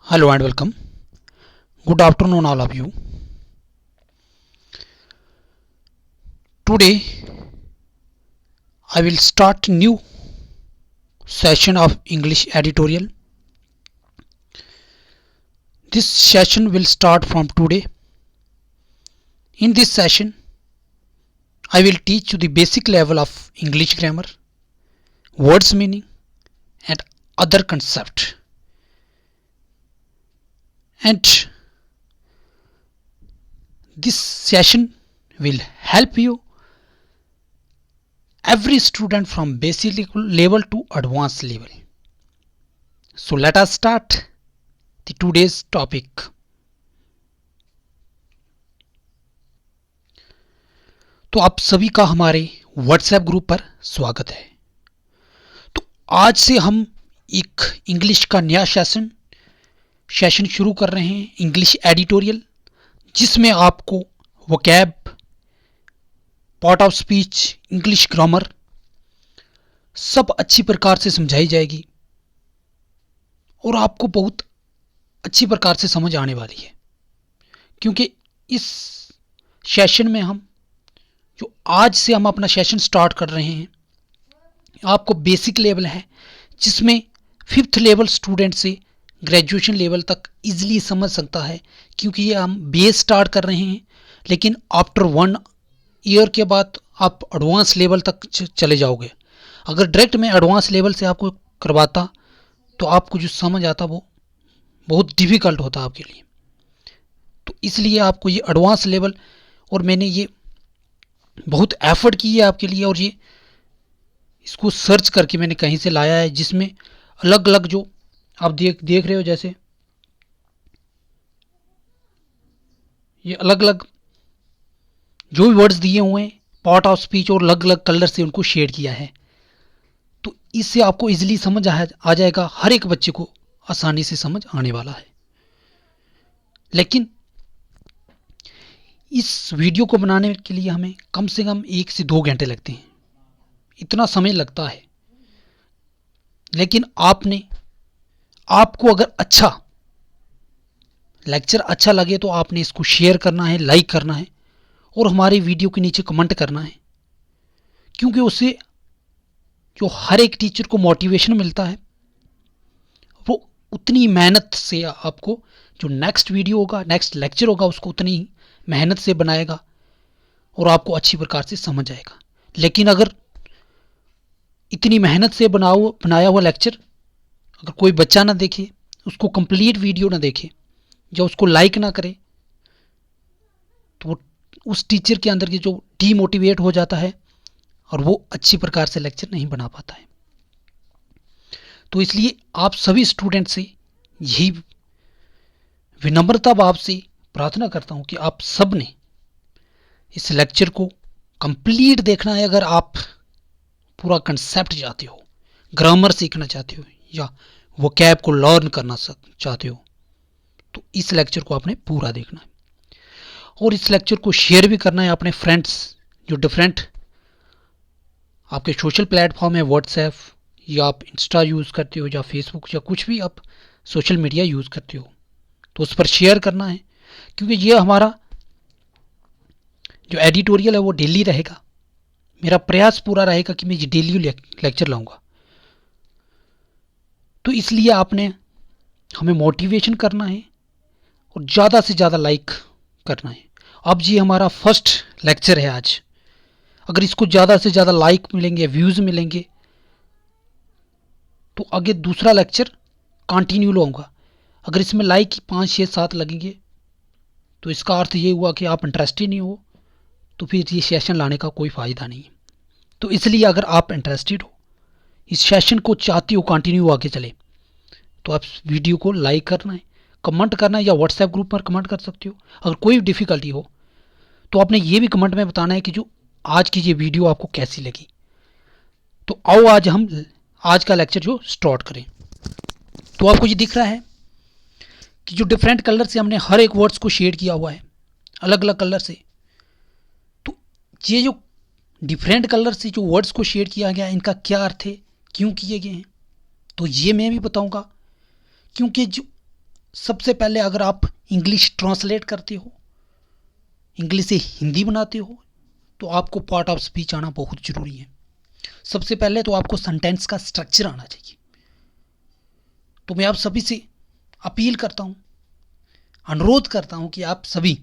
Hello and welcome. Good afternoon, all of you. Today, I will start new session of English editorial. This session will start from today. In this session, I will teach you the basic level of English grammar, words meaning, and other concept. And this session will help you every student from basic level to advanced level. So let us start the today's topic. तो आप सभी का हमारे WhatsApp group पर स्वागत है। तो आज से हम एक इंग्लिश का नया सेशन शुरू कर रहे हैं, इंग्लिश एडिटोरियल, जिसमें आपको vocab, part of speech, English grammar सब अच्छी प्रकार से समझाई जाएगी और आपको बहुत अच्छी प्रकार से समझ आने वाली है, क्योंकि इस सेशन में हम जो आज से हम अपना सेशन स्टार्ट कर रहे हैं, आपको बेसिक लेवल है जिसमें 5th लेवल स्टूडेंट से ग्रेजुएशन लेवल तक इजीली समझ सकता है, क्योंकि ये हम बेस स्टार्ट कर रहे हैं, लेकिन आफ्टर 1 ईयर के बाद आप एडवांस लेवल तक चले जाओगे। अगर डायरेक्ट मैं एडवांस लेवल से आपको करवाता तो आपको जो समझ आता वो बहुत डिफ़िकल्ट होता आपके लिए। तो इसलिए आपको ये एडवांस लेवल, और मैंने ये बहुत एफर्ट की है आपके लिए, और ये इसको सर्च करके मैंने कहीं से लाया है, जिसमें अलग अलग जो आप देख रहे हो, जैसे ये अलग अलग जो भी वर्ड्स दिए हुए हैं, पार्ट ऑफ स्पीच, और अलग अलग कलर से उनको शेड किया है। तो इससे आपको इजीली समझ आ जाएगा, हर एक बच्चे को आसानी से समझ आने वाला है। लेकिन इस वीडियो को बनाने के लिए हमें कम से कम 1 से 2 घंटे लगते हैं, इतना समय लगता है। लेकिन आपको अगर अच्छा लेक्चर अच्छा लगे तो आपने इसको शेयर करना है, लाइक करना है, और हमारे वीडियो के नीचे कमेंट करना है, क्योंकि उससे जो हर एक टीचर को मोटिवेशन मिलता है, वो उतनी मेहनत से आपको जो नेक्स्ट वीडियो होगा, नेक्स्ट लेक्चर होगा, उसको उतनी मेहनत से बनाएगा और आपको अच्छी प्रकार से समझ आएगा। लेकिन अगर इतनी मेहनत से बनाया हुआ लेक्चर अगर कोई बच्चा ना देखे, उसको कंप्लीट वीडियो ना देखे, या उसको लाइक ना करे, तो वो उस टीचर के अंदर की जो डीमोटिवेट हो जाता है और वो अच्छी प्रकार से लेक्चर नहीं बना पाता है। तो इसलिए आप सभी स्टूडेंट से यही विनम्रता भाव से प्रार्थना करता हूँ कि आप सब ने इस लेक्चर को कंप्लीट देखना है। अगर आप पूरा कंसेप्ट चाहते हो, ग्रामर सीखना चाहते हो, या वोकैब को लर्न करना चाहते हो, तो इस लेक्चर को आपने पूरा देखना है, और इस लेक्चर को शेयर भी करना है अपने फ्रेंड्स जो डिफरेंट आपके सोशल प्लेटफॉर्म है, व्हाट्सएप, या आप इंस्टा यूज़ करते हो, या फेसबुक, या कुछ भी आप सोशल मीडिया यूज़ करते हो, तो उस पर शेयर करना है, क्योंकि ये हमारा जो एडिटोरियल है वो डेली रहेगा। मेरा प्रयास पूरा रहेगा कि मैं ये डेली लेक्चर लाऊंगा। तो इसलिए आपने हमें मोटिवेशन करना है और ज़्यादा से ज़्यादा लाइक करना है। अब ये हमारा फर्स्ट लेक्चर है आज, अगर इसको ज़्यादा से ज़्यादा लाइक मिलेंगे, व्यूज़ मिलेंगे, तो आगे दूसरा लेक्चर कंटिन्यू लाऊंगा। अगर इसमें लाइक 5, 6, 7 लगेंगे, तो इसका अर्थ ये हुआ कि आप इंटरेस्टेड नहीं हो, तो फिर ये सेशन लाने का कोई फ़ायदा नहीं है। तो इसलिए अगर आप इंटरेस्टेड हो, इस सेशन को चाहते हो कंटिन्यू आगे चले, तो आप वीडियो को लाइक करना है, कमेंट करना है, या व्हाट्सएप ग्रुप पर कमेंट कर सकते हो। अगर कोई डिफ़िकल्टी हो तो आपने ये भी कमेंट में बताना है कि जो आज की ये वीडियो आपको कैसी लगी। तो आओ आज हम आज का लेक्चर जो स्टार्ट करें। तो आपको ये दिख रहा है कि जो डिफरेंट कलर से हमने हर एक वर्ड्स को शेड किया हुआ है, अलग अलग कलर से। तो ये जो डिफरेंट कलर से जो वर्ड्स को शेड किया गया है, इनका क्या अर्थ है, क्यों किए गए हैं, तो ये मैं भी बताऊंगा। क्योंकि जो सबसे पहले अगर आप इंग्लिश ट्रांसलेट करते हो, इंग्लिश से हिंदी बनाते हो, तो आपको पार्ट ऑफ स्पीच आना बहुत ज़रूरी है। सबसे पहले तो आपको सेंटेंस का स्ट्रक्चर आना चाहिए। तो मैं आप सभी से अपील करता हूँ, अनुरोध करता हूँ कि आप सभी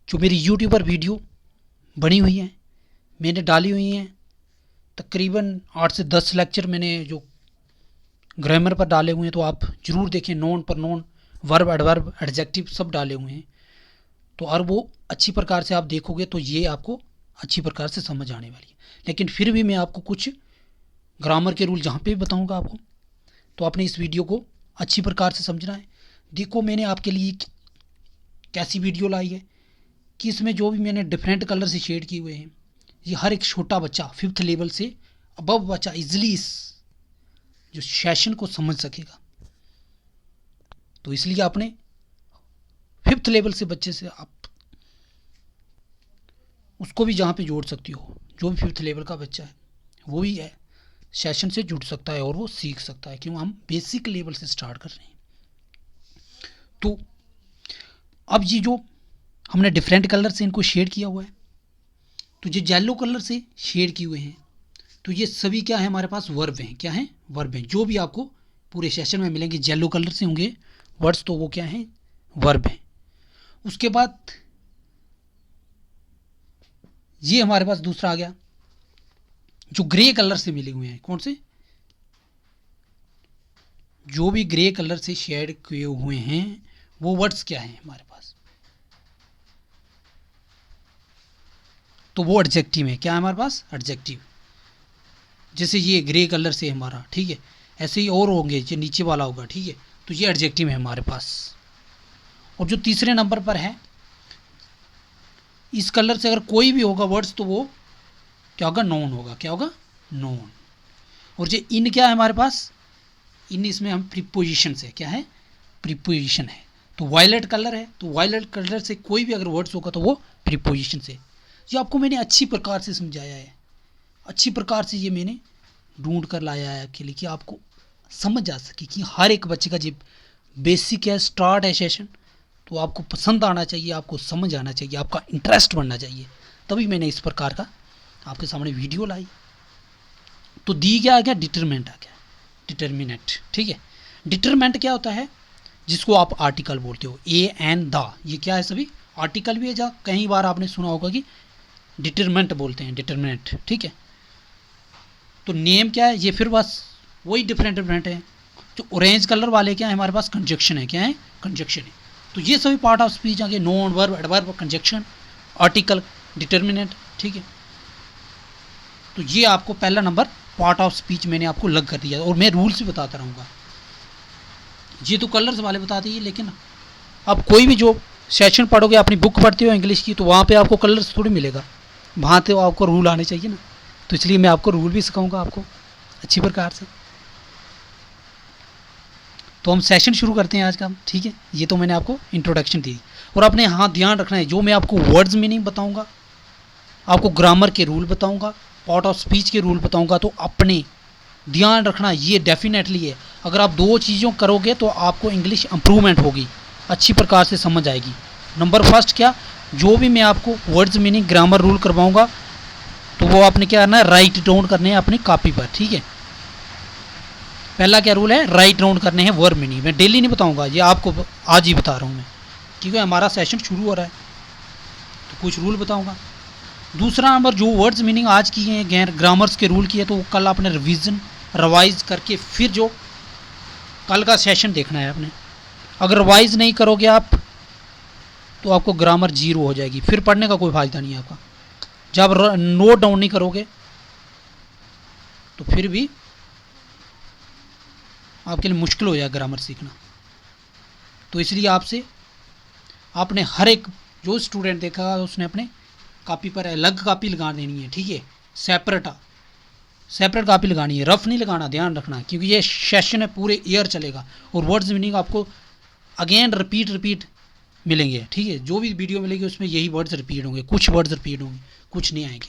जो मेरी यूट्यूब पर वीडियो बनी हुई है, मैंने डाली हुई हैं, तकरीबन 8 से 10 लेक्चर मैंने जो ग्रामर पर डाले हुए हैं, तो आप ज़रूर देखें। नॉन पर नॉन, वर्ब एडवर्ब एडजेक्टिव सब डाले हुए हैं। तो और वो अच्छी प्रकार से आप देखोगे तो ये आपको अच्छी प्रकार से समझ आने वाली है। लेकिन फिर भी मैं आपको कुछ ग्रामर के रूल जहाँ पे भी बताऊँगा आपको, तो आपने इस वीडियो को अच्छी प्रकार से समझना है। देखो मैंने आपके लिए कैसी वीडियो लाई है कि इसमें जो भी मैंने डिफरेंट कलर से शेड किए हुए हैं, ये हर एक छोटा बच्चा 5th लेवल से अबव बच्चा इजीली इस जो सेशन को समझ सकेगा। तो इसलिए आपने 5th लेवल से बच्चे से आप उसको भी जहाँ पे जोड़ सकती हो, जो भी 5th लेवल का बच्चा है वो भी है सेशन से जुड़ सकता है और वो सीख सकता है, क्यों हम बेसिक लेवल से स्टार्ट कर रहे हैं। तो अब ये जो हमने डिफरेंट कलर से इनको शेड किया हुआ है, तो जो येलो कलर से शेड किए हुए हैं, तो ये सभी क्या है हमारे पास वर्ब हैं। क्या है? वर्ब हैं। जो भी आपको पूरे सेशन में मिलेंगे येलो कलर से होंगे वर्ड्स, तो वो क्या हैं? वर्ब हैं। उसके बाद ये हमारे पास दूसरा आ गया जो ग्रे कलर से मिले हुए हैं। कौन से? जो भी ग्रे कलर से शेड किए हुए हैं वो वर्ड्स क्या हैं हमारे पास? तो वो एडजेक्टिव है। क्या है हमारे पास? एडजेक्टिव। जैसे ये ग्रे कलर से हमारा, ठीक है, ऐसे ही और होंगे, जो नीचे वाला होगा, ठीक है, तो ये एडजेक्टिव है हमारे पास। और जो तीसरे नंबर पर है, इस कलर से अगर कोई भी होगा वर्ड्स, तो वो क्या होगा? नोन होगा। क्या होगा? नोन। और जो इन क्या है हमारे पास? इन इसमें हम प्रीपोजिशन से, क्या है? प्रीपोजिशन है। तो वायलेट कलर है, तो वायलेट कलर से कोई भी अगर वर्ड्स होगा तो वो प्रीपोजिशन से। ये आपको मैंने अच्छी प्रकार से समझाया है, अच्छी प्रकार से ये मैंने ढूंढ कर लाया है आपके लिए कि आपको समझ आ सके कि हर एक बच्चे का जब बेसिक है, स्टार्ट है सेशन, तो आपको पसंद आना चाहिए, आपको समझ आना चाहिए, आपका इंटरेस्ट बनना चाहिए। तभी मैंने इस प्रकार का आपके सामने वीडियो लाई। तो दी क्या आ गया? डिटरमिनेंट आ गया, डिटरमिनेंट, ठीक है। डिटरमिनेंट क्या होता है? जिसको आप आर्टिकल बोलते हो, ए एन द, ये क्या है? सभी आर्टिकल भी है। जहाँ कई बार आपने सुना होगा कि डिटरमिनेंट बोलते हैं, डिटरमिनेंट, ठीक है। तो नेम क्या है? ये फिर बस वही डिफरेंट डिफरेंट है। जो ऑरेंज कलर वाले क्या है हमारे पास? कंजक्शन है। क्या है? कंजक्शन है। तो ये सभी पार्ट ऑफ स्पीच आ गए, known, verb, adverb, conjunction, article, determinant, ठीक है। तो ये आपको पहला नंबर पार्ट ऑफ स्पीच मैंने आपको लग कर दिया, और मैं रूल्स भी बताता रहूँगा। ये तो कलर्स वाले बता दिए, लेकिन अब कोई भी जो सेशन पढ़ोगे, अपनी बुक पढ़ते हो इंग्लिश की, तो वहाँ पे आपको कलर्स थोड़ी मिलेगा, वहाँ तो आपको रूल आने चाहिए ना। तो इसलिए मैं आपको रूल भी सिखाऊंगा आपको अच्छी प्रकार से। तो हम सेशन शुरू करते हैं आज का, ठीक है। ये तो मैंने आपको इंट्रोडक्शन दी, और आपने हाँ ध्यान रखना है, जो मैं आपको वर्ड्स मीनिंग बताऊंगा, आपको ग्रामर के रूल बताऊंगा, पार्ट ऑफ स्पीच के रूल बताऊंगा, तो अपने ध्यान रखना ये डेफिनेटली है। अगर आप दो चीज़ों करोगे तो आपको इंग्लिश इम्प्रूवमेंट होगी, अच्छी प्रकार से समझ आएगी। नंबर फर्स्ट क्या? जो भी मैं आपको वर्ड्स मीनिंग ग्रामर रूल करवाऊँगा, तो वो आपने क्या करना है? राइट डाउन करने हैं अपनी कॉपी पर, ठीक है। पहला क्या रूल है? राइट डाउन करने हैं वर्ब मीनिंग। मैं डेली नहीं बताऊंगा, ये आपको आज ही बता रहा हूँ मैं, क्योंकि हमारा सेशन शुरू हो रहा है, तो कुछ रूल बताऊंगा। दूसरा नंबर, जो वर्ड्स मीनिंग आज की हैं, गैर ग्रामर्स के रूल की है, तो कल आपने रिवाइज करके फिर जो कल का सेशन देखना है आपने। अगर रिवाइज नहीं करोगे आप, तो आपको ग्रामर जीरो हो जाएगी, फिर पढ़ने का कोई फायदा नहीं है आपका। जब नोट डाउन नहीं करोगे तो फिर भी आपके लिए मुश्किल हो जाएगा ग्रामर सीखना। तो इसलिए आपने हर एक जो स्टूडेंट देखा उसने अपने कॉपी पर अलग कॉपी लगा देनी है, ठीक है, सेपरेट कॉपी लगानी है, रफ नहीं लगाना, ध्यान रखना, क्योंकि ये सेशन है पूरे ईयर चलेगा, और वर्ड्स मीनिंग आपको अगेन रिपीट मिलेंगे, ठीक है। जो भी वीडियो मिलेगी उसमें यही वर्ड्स रिपीट होंगे, कुछ वर्ड्स रिपीट होंगे, कुछ नहीं आएंगे।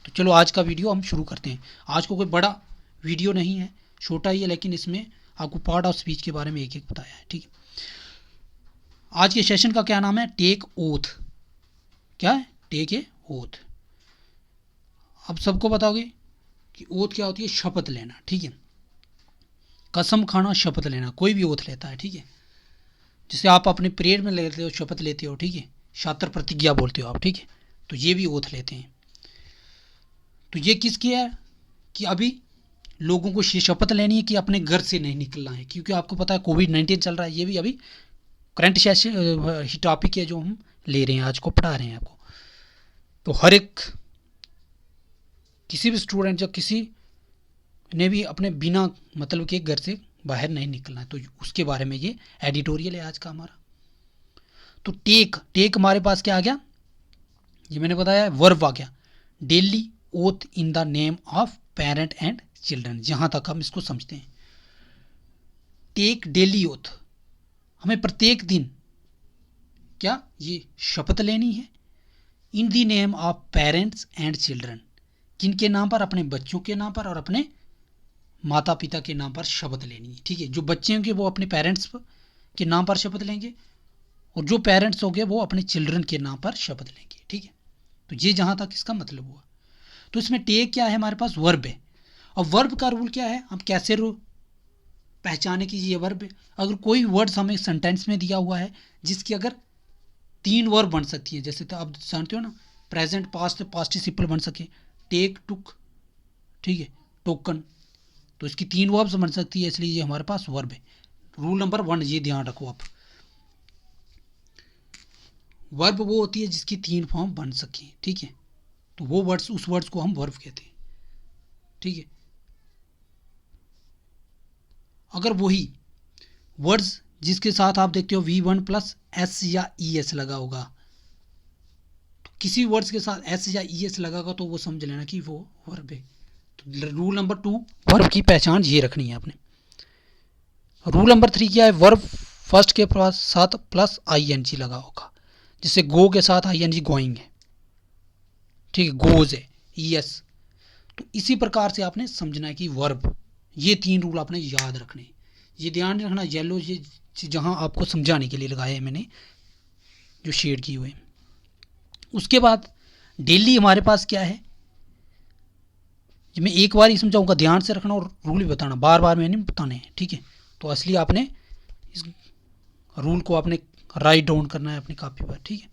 तो चलो आज का वीडियो हम शुरू करते हैं। आज को कोई बड़ा वीडियो नहीं है, छोटा ही है, लेकिन इसमें आपको पार्ट ऑफ स्पीच के बारे में एक एक बताया है, ठीक है। आज के सेशन का क्या नाम है? Take oath. क्या है? Take a oath. अब सबको बताओगे कि ओथ क्या होती है? शपथ लेना, ठीक है। कसम खाना, शपथ लेना, कोई भी ओथ लेता है, ठीक है। जिसे आप अपने परेड में लेते हो, शपथ लेते हो, ठीक है। शात्र प्रतिज्ञा बोलते हो आप, ठीक है। तो ये भी ओथ लेते हैं। तो ये किसकी है कि अभी लोगों को शपथ लेनी है कि अपने घर से नहीं निकलना है, क्योंकि आपको पता है कोविड-19 चल रहा है। ये भी अभी करंट सेशन टॉपिक है जो हम ले रहे हैं, आज को पढ़ा रहे हैं आपको। तो हर एक किसी भी स्टूडेंट या किसी ने भी अपने बिना मतलब के घर से बाहर नहीं निकलना है, तो उसके बारे में ये एडिटोरियल है आज का हमारा। तो टेक हमारे पास क्या आ गया? ये मैंने बताया, वर्ब आ गया, daily oath in the name of parent and children. जहां तक हम इसको समझते हैं, टेक डेली ओथ, हमें प्रत्येक दिन क्या ये शपथ लेनी है, in the name of parents and children. किनके नाम पर? अपने बच्चों के नाम पर और अपने माता पिता के नाम पर शपथ लेनी है, ठीक है। जो बच्चे होंगे वो अपने पेरेंट्स के नाम पर शपथ लेंगे, और जो पेरेंट्स होंगे वो अपने चिल्ड्रन के नाम पर शपथ लेंगे, ठीक है। तो ये जहां तक इसका मतलब हुआ। तो इसमें टेक क्या है? हमारे पास वर्ब है। और वर्ब का रूल क्या है? हम कैसे पहचाने कि ये वर्ब है? अगर कोई वर्ड्स हमें सेंटेंस में दिया हुआ है जिसकी अगर 3 वर्ब बन सकती है, जैसे तो आप जानते हो ना, प्रेजेंट, पास्ट, पार्टिसिपल बन सके, टेक, टुक, ठीक है, टोकन, तो इसकी 3 वर्ब्स बन सकती है, इसलिए ये हमारे पास वर्ब है। रूल नंबर 1 ये ध्यान रखो आप, वर्ब वो होती है जिसकी 3 फॉर्म बन सके, ठीक है। तो वो वर्ड्स, उस वर्ड्स को हम वर्ब कहते हैं, ठीक है। अगर वही वर्ड्स जिसके साथ आप देखते हो V1 प्लस एस या ES लगा होगा, तो किसी वर्ड्स के साथ एस या ES लगागा तो वो समझ लेना कि वो वर्ब है। तो रूल नंबर 2, वर्ब की पहचान ये रखनी है आपने। रूल नंबर 3 क्या है? वर्ब फर्स्ट के साथ प्लस ING लगा होगा, जिससे गो के साथ ING गोइंग है, ठीक है, गोज है, ES। तो इसी प्रकार से आपने समझना है कि वर्ब, ये 3 रूल आपने याद रखने। ये ध्यान रखना, येलो ये जहां आपको समझाने के लिए लगाए हैं मैंने, जो शेड किए हुए। उसके बाद डेली हमारे पास क्या है? मैं एक बार ही समझाऊंगा, ध्यान से रखना और रूल भी बताना, बार बार मैंने बताने हैं, ठीक है। तो असली आपने इस रूल को आपने राइट डाउन करना है अपनी कॉपी पर, ठीक है।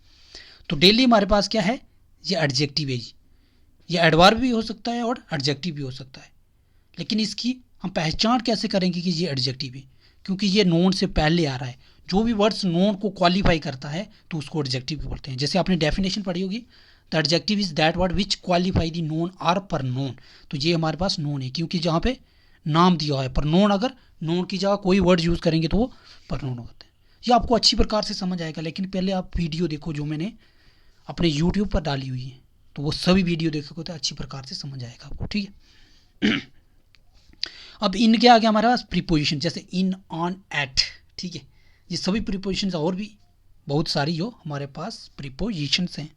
तो डेली हमारे पास क्या है? ये एडजेक्टिव है जी। ये एडवर्ब भी हो सकता है और एडजेक्टिव भी हो सकता है, लेकिन इसकी हम पहचान कैसे करेंगे कि ये एडजेक्टिव है? क्योंकि ये नोन से पहले आ रहा है। जो भी वर्ड्स नोन को क्वालिफाई करता है तो उसको एडजेक्टिव भी बोलते हैं। जैसे आपने डेफिनेशन पढ़ी होगी, the adjective is that word which qualify the noun or pronoun. तो ये हमारे पास नोन है, क्योंकि जहाँ पे नाम दिया है पर नोन, अगर नोन की जगह कोई वर्ड यूज़ करेंगे तो वो पर नोन होते हैं। ये आपको अच्छी प्रकार से समझ आएगा, लेकिन पहले आप वीडियो देखो जो मैंने अपने यूट्यूब पर डाली हुई है, तो वो सभी वीडियो देखोगे तो अच्छी प्रकार से समझ आएगा आपको, ठीक है। अब इन क्या आ गया हमारे पास? प्रीपोजिशन, जैसे इन, ऑन, एट, ठीक है। ये सभी प्रीपोजिशन और भी बहुत सारी जो हमारे पास प्रीपोजिशंस हैं।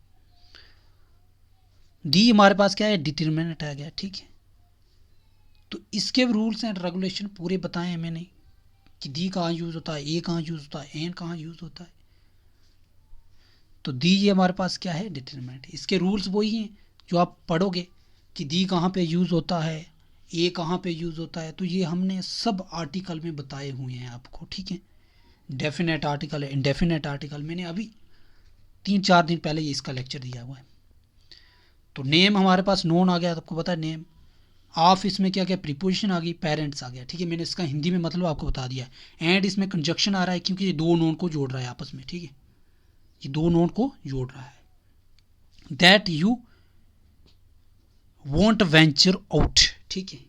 दी हमारे पास क्या है? डिटरमिनेंट आ गया, ठीक है। तो इसके रूल्स एंड रेगुलेशन पूरे बताए हैं मैंने कि दी कहाँ यूज़ होता है, ए कहाँ यूज़ होता है, एन कहाँ यूज़ होता है। तो दी ये हमारे पास क्या है? डिटरमिनेंट। इसके रूल्स वही हैं जो आप पढ़ोगे कि दी कहाँ पे यूज़ होता है, ए कहाँ पे यूज़ होता है। तो ये हमने सब आर्टिकल में बताए हुए हैं आपको, ठीक है। डेफिनेट आर्टिकल है, इंडेफिनेट आर्टिकल, मैंने अभी 3-4 दिन पहले ये इसका लेक्चर दिया हुआ है। तो नेम हमारे पास नोन आ गया, आपको पता है नेम। ऑफ इसमें क्या क्या? प्रीपोजिशन आ गई, पेरेंट्स आ गया, ठीक है। मैंने इसका हिंदी में मतलब आपको बता दिया है। एंड इसमें कंजक्शन आ रहा है क्योंकि ये 2 नोन को जोड़ रहा है आपस में, ठीक है। ये 2 नोन को जोड़ रहा है। That you want venture out, ठीक है।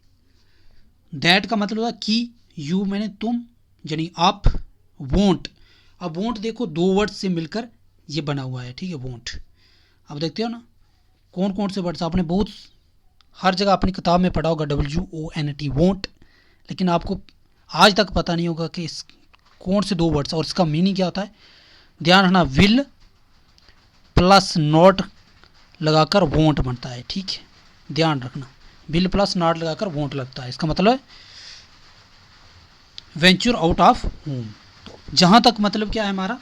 दैट का मतलब होता कि, यू मैंने तुम, यानी आप, वॉन्ट। अब वॉन्ट देखो 2 वर्ड से मिलकर ये बना हुआ है, ठीक है, वॉन्ट। अब देखते हो ना कौन कौन से वर्ड्स आपने बहुत हर जगह अपनी किताब में पढ़ा होगा, WONT, वॉन्ट, लेकिन आपको आज तक पता नहीं होगा कि इस कौन से 2 वर्ड्स और इसका मीनिंग क्या होता है। ध्यान रखना, विल प्लस नॉट लगाकर वॉन्ट बनता है, ठीक है, ध्यान रखना। विल प्लस नॉट लगाकर वॉन्ट लगता है, इसका मतलब है वेंचर आउट ऑफ होम। तो जहाँ तक मतलब क्या है हमारा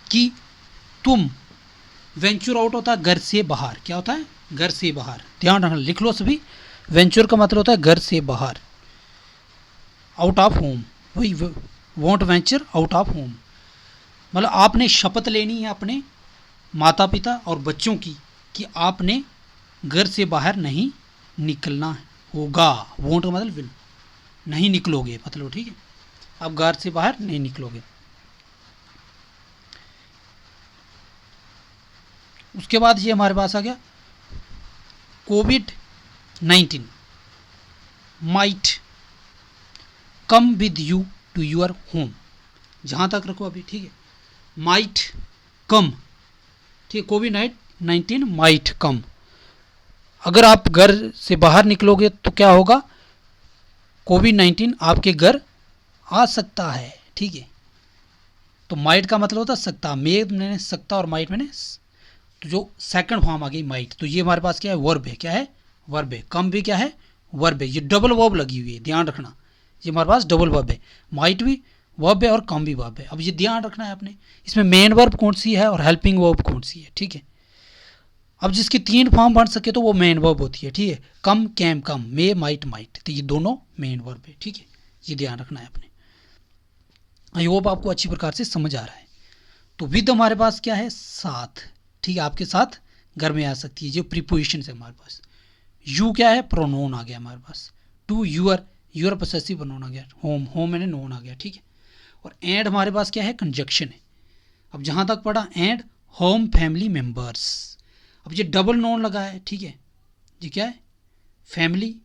कि तुम, वेंचर आउट होता है घर से बाहर, क्या होता है घर से बाहर, ध्यान रखना, लिख लो सभी। वेंचर का मतलब होता है घर से बाहर, आउट ऑफ होम, वही want venture out of home, मतलब आपने शपथ लेनी है अपने माता पिता और बच्चों की कि आपने घर से बाहर नहीं निकलना होगा। वोंट का मतलब विल, नहीं निकलोगे मतलब, ठीक है, आप घर से बाहर नहीं निकलोगे। उसके बाद ये हमारे पास आ गया कोविड-19 might come with you to your home, जहाँ तक रखो अभी, ठीक है, माइट कम, ठीक है, कोविड-19 माइट कम, अगर आप घर से बाहर निकलोगे तो क्या होगा, कोविड-19 आपके घर आ सकता है, ठीक है। तो माइट का मतलब होता है सकता, मे मैंने सकता और माइट मैंने, तो जो सेकंड फॉर्म आ गई माइट, तो ये हमारे पास क्या है वर्ब है, क्या है वर्ब है। कम भी क्या है वर्ब है, ये डबल वर्ब लगी हुई है, ध्यान रखना, ये हमारे पास डबल वर्ब है, माइट भी वर्ब है और कम भी वर्ब है। अब ये ध्यान रखना है आपने, इसमें मेन वर्ब कौन सी है और हेल्पिंग वर्ब कौन सी है, ठीक है। अब जिसके 3 फॉर्म बन सके तो वो मेन वर्ब होती है, ठीक है, कम कैम कम, मे माइट माइट, तो ये दोनों मेन वर्ब है, ठीक है, ये ध्यान रखना है आपने। आई होप आपको अच्छी प्रकार से समझ आ रहा है। तो विद हमारे पास क्या है साथ, ठीक है, आपके साथ घर में आ सकती है, जो प्रीपोजिशन है हमारे पास। यू क्या है प्रोनोन आ गया हमारे पास, to your, your possessive pronoun आ गया, होम, होम मैंने नोन आ गया, ठीक है। और एंड हमारे पास क्या है कंजक्शन है। अब जहाँ तक पढ़ा एंड होम फैमिली मेम्बर्स, अब ये डबल नोन लगा है, ठीक है, ये क्या है फैमिली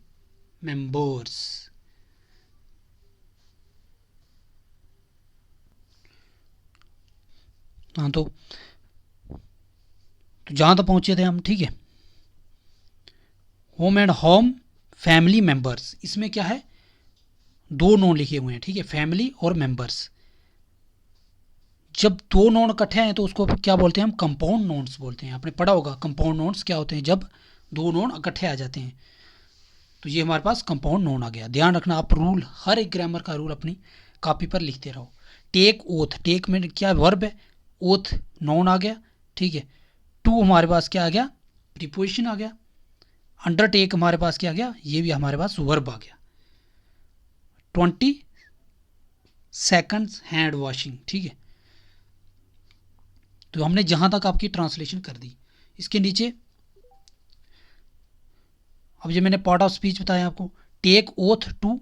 मेम्बर्स। हाँ तो जहाँ तक पहुँचे थे हम, ठीक है, home and home family members, इसमें क्या है 2 नोन लिखे हुए हैं, ठीक है, फैमिली और मेंबर्स। जब 2 नोन इकट्ठे हैं तो उसको क्या बोलते हैं हम कंपाउंड नोन्स बोलते हैं। आपने पढ़ा होगा कंपाउंड नोन्स क्या होते हैं, जब 2 नोन इकट्ठे आ जाते हैं, तो ये हमारे पास कंपाउंड नोन आ गया। ध्यान रखना, आप रूल, हर एक ग्रामर का रूल अपनी कॉपी पर लिखते रहो। टेक ओथ, टेक में क्या वर्ब है, ओथ नोन आ गया, ठीक है। टू हमारे पास क्या आ गया प्रीपोजिशन आ गया। अंडरटेक हमारे पास क्या आ गया, ये भी हमारे पास वर्ब आ गया। 20 सेकंड्स हैंड वॉशिंग, ठीक है। तो हमने जहां तक आपकी ट्रांसलेशन कर दी। इसके नीचे अब ये मैंने पार्ट ऑफ स्पीच बताया आपको, take oath to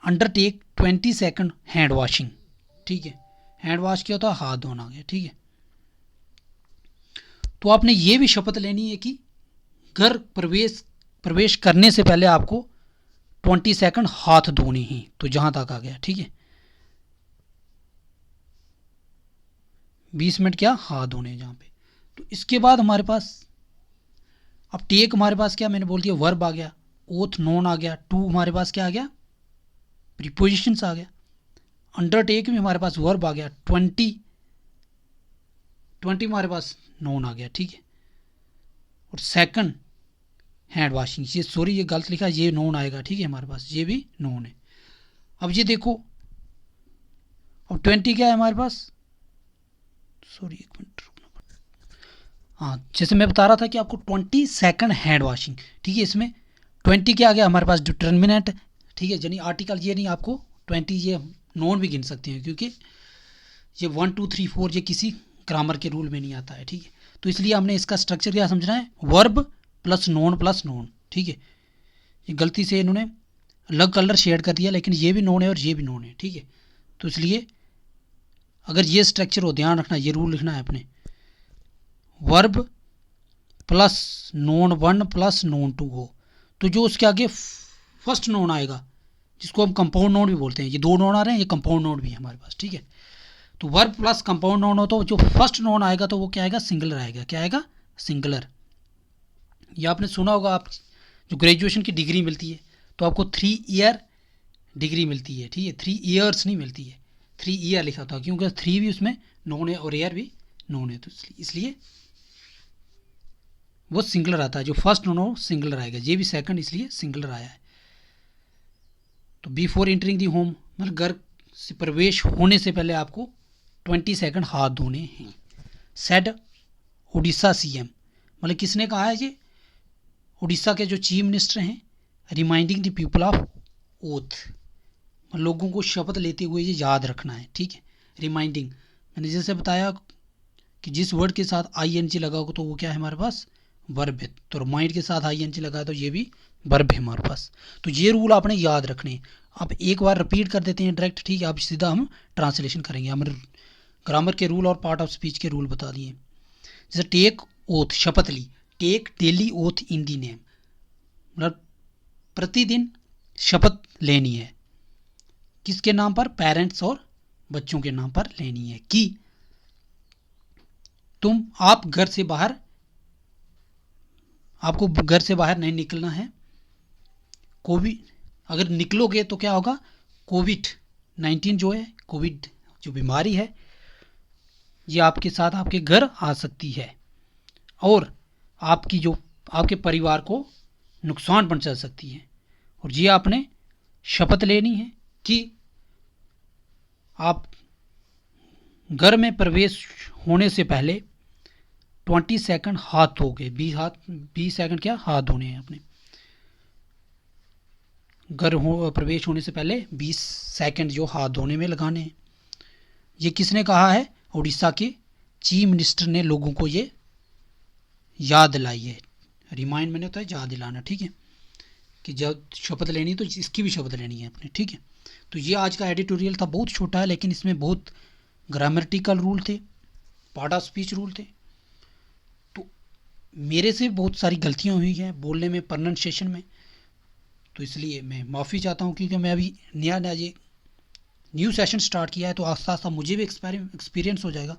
undertake 20 second hand washing, ठीक है। हैंड वॉश क्या होता है हाथ धोना गया, ठीक है। तो आपने ये भी शपथ लेनी है कि घर प्रवेश करने से पहले आपको 20 सेकंड हाथ धोने ही, तो जहां तक आ गया, ठीक है, 20 मिनट क्या हाथ धोने जहां पे। तो इसके बाद हमारे पास अब टेक हमारे पास क्या मैंने बोल दिया वर्ब आ गया, ओथ नोन आ गया, टू हमारे पास क्या आ गया प्रीपोजिशंस आ गया, अंडरटेक में हमारे पास वर्ब आ गया, 20 हमारे पास नोन आ गया, ठीक है। और सेकंड हैंड वॉशिंग, ये सॉरी ये गलत लिखा, ये नोन आएगा, ठीक है, हमारे पास ये भी नोन है। अब ये देखो, अब 20 क्या है हमारे पास, सॉरी एक मिनट रुकना पड़ेगा। हाँ, जैसे मैं बता रहा था कि आपको 20 सेकंड हैंड वॉशिंग, ठीक है, इसमें 20 क्या आ गया हमारे पास डिटर्मिनेंट, ठीक है, यानी आर्टिकल, ये नहीं आपको 20 ये नॉन भी गिन सकते हैं, क्योंकि ये 1 2 3 4 ये किसी ग्रामर के रूल में नहीं आता है, ठीक है। तो इसलिए हमने इसका स्ट्रक्चर क्या समझना है, वर्ब प्लस नॉन, ठीक है। ये गलती से इन्होंने अलग कलर शेड कर दिया, लेकिन ये भी नॉन है और ये भी नॉन है, ठीक है। तो इसलिए अगर ये स्ट्रक्चर हो, ध्यान रखना, ये रूल लिखना है अपने, verb plus non 1 plus non 2 हो, तो जो उसके आगे फर्स्ट नॉन आएगा, जिसको हम कंपाउंड नोड भी बोलते हैं, ये 2 नोन आ रहे हैं, ये कंपाउंड नोड भी है हमारे पास, ठीक है। तो वर्ब प्लस कंपाउंड नोन हो तो जो फर्स्ट नोन आएगा तो वो क्या आएगा सिंगुलर आएगा, क्या आएगा सिंगुलर। ये आपने सुना होगा, आप जो ग्रेजुएशन की डिग्री मिलती है तो आपको 3 ईयर डिग्री मिलती है, ठीक है, 3 ईयर्स नहीं मिलती है, 3 ईयर लिखा था, क्योंकि 3 भी उसमें नोन है और ईयर भी नोन है, तो इसलिए वो सिंगुलर आता है, जो फर्स्ट नोन हो सिंगुलर आएगा, ये भी सेकंड इसलिए सिंगुलर आया है। तो बिफोर एंटरिंग दी होम मतलब घर से प्रवेश होने से पहले आपको 20 सेकंड हाथ धोने हैं। सेड उड़ीसा सीएम, मतलब किसने कहा है ये? उड़ीसा के जो चीफ मिनिस्टर हैं। Reminding the people of oath, लोगों को शपथ लेते हुए ये याद रखना है, ठीक है। रिमाइंडिंग मैंने जैसे बताया कि जिस वर्ड के साथ आईएनजी लगा हो तो वो क्या है हमारे पास? वर्ब है। तो रिमाइंड के साथ आईएनजी लगा है तो ये भी वर्ब है हमारे पास। तो ये रूल आपने याद रखने हैं। आप एक बार रिपीट कर देते हैं डायरेक्ट, ठीक है। अब सीधा हम ट्रांसलेशन करेंगे। हम ग्रामर के रूल और पार्ट ऑफ स्पीच के रूल बता दिए। जैसे टेक ओथ, शपथ ली। Take daily oath in the name, मतलब प्रतिदिन शपथ लेनी है। किसके नाम पर? पेरेंट्स और बच्चों के नाम पर लेनी है कि आप घर से बाहर, आपको घर से बाहर नहीं निकलना है। कोविड, अगर निकलोगे तो क्या होगा? कोविड-19 जो है, कोविड जो बीमारी है, ये आपके साथ आपके घर आ सकती है और आपके परिवार को नुकसान पहुंचा सकती है। और ये आपने शपथ लेनी है कि आप घर में प्रवेश होने से पहले 20 सेकंड हाथ धोगे। 20 सेकंड क्या? हाथ धोने हैं अपने। घर प्रवेश होने से पहले 20 सेकंड जो हाथ धोने में लगाने हैं। ये किसने कहा है? उड़ीसा के चीफ मिनिस्टर ने लोगों को ये याद दिलाई है। रिमाइंड मैंने होता है याद दिलाना, ठीक है। कि जब शपथ लेनी है तो इसकी भी शपथ लेनी है अपने, ठीक है। तो ये आज का एडिटोरियल था, बहुत छोटा है लेकिन इसमें बहुत ग्रामेटिकल रूल थे, पार्ट ऑफ स्पीच रूल थे। तो मेरे से बहुत सारी गलतियां हुई हैं बोलने में, प्रोनाउंसिएशन में, तो इसलिए मैं माफ़ी चाहता हूँ क्योंकि मैं अभी नया ये न्यू सेशन स्टार्ट किया है। तो आस्ता आस्ता मुझे भी एक्सपीरियंस हो जाएगा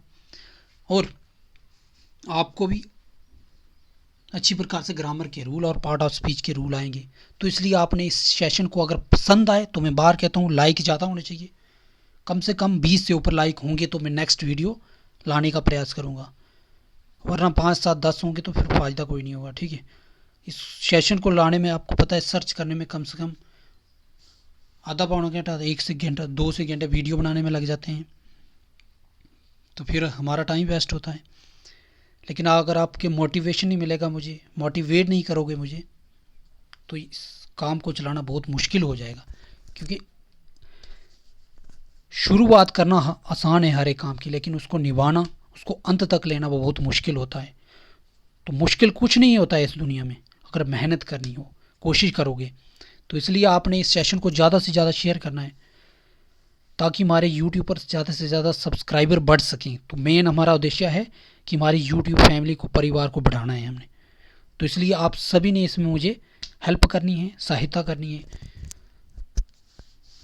और आपको भी अच्छी प्रकार से ग्रामर के रूल और पार्ट ऑफ स्पीच के रूल आएंगे। तो इसलिए आपने इस सेशन को अगर पसंद आए तो मैं बार कहता हूँ लाइक ज़्यादा होने चाहिए, कम से कम 20 से ऊपर लाइक होंगे तो मैं नेक्स्ट वीडियो लाने का प्रयास करूँगा, वरना 5, 7, 10 होंगे तो फिर फ़ायदा कोई नहीं होगा, ठीक है। इस सेशन को लाने में आपको पता है सर्च करने में कम से कम आधा पौना घंटा, 1 से घंटा, 2 से घंटे वीडियो बनाने में लग जाते हैं, तो फिर हमारा टाइम वेस्ट होता है। लेकिन अगर आपके मोटिवेशन नहीं मिलेगा, मुझे मोटिवेट नहीं करोगे मुझे, तो इस काम को चलाना बहुत मुश्किल हो जाएगा। क्योंकि शुरुआत करना आसान है हर एक काम की, लेकिन उसको निभाना, उसको अंत तक लेना वो बहुत मुश्किल होता है। तो मुश्किल कुछ नहीं होता है इस दुनिया में, अगर मेहनत करनी हो, कोशिश करोगे। तो इसलिए आपने इस सेशन को ज़्यादा से ज़्यादा शेयर करना है ताकि हमारे यूट्यूब पर ज़्यादा से ज़्यादा सब्सक्राइबर बढ़ सकें। तो मेन हमारा उद्देश्य है कि हमारी यूट्यूब फैमिली को, परिवार को बढ़ाना है हमने। तो इसलिए आप सभी ने इसमें मुझे हेल्प करनी है, सहायता करनी है।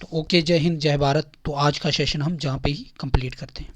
तो ओके, जय हिंद, जय भारत। तो आज का सेशन हम जहाँ पे ही कंप्लीट करते हैं।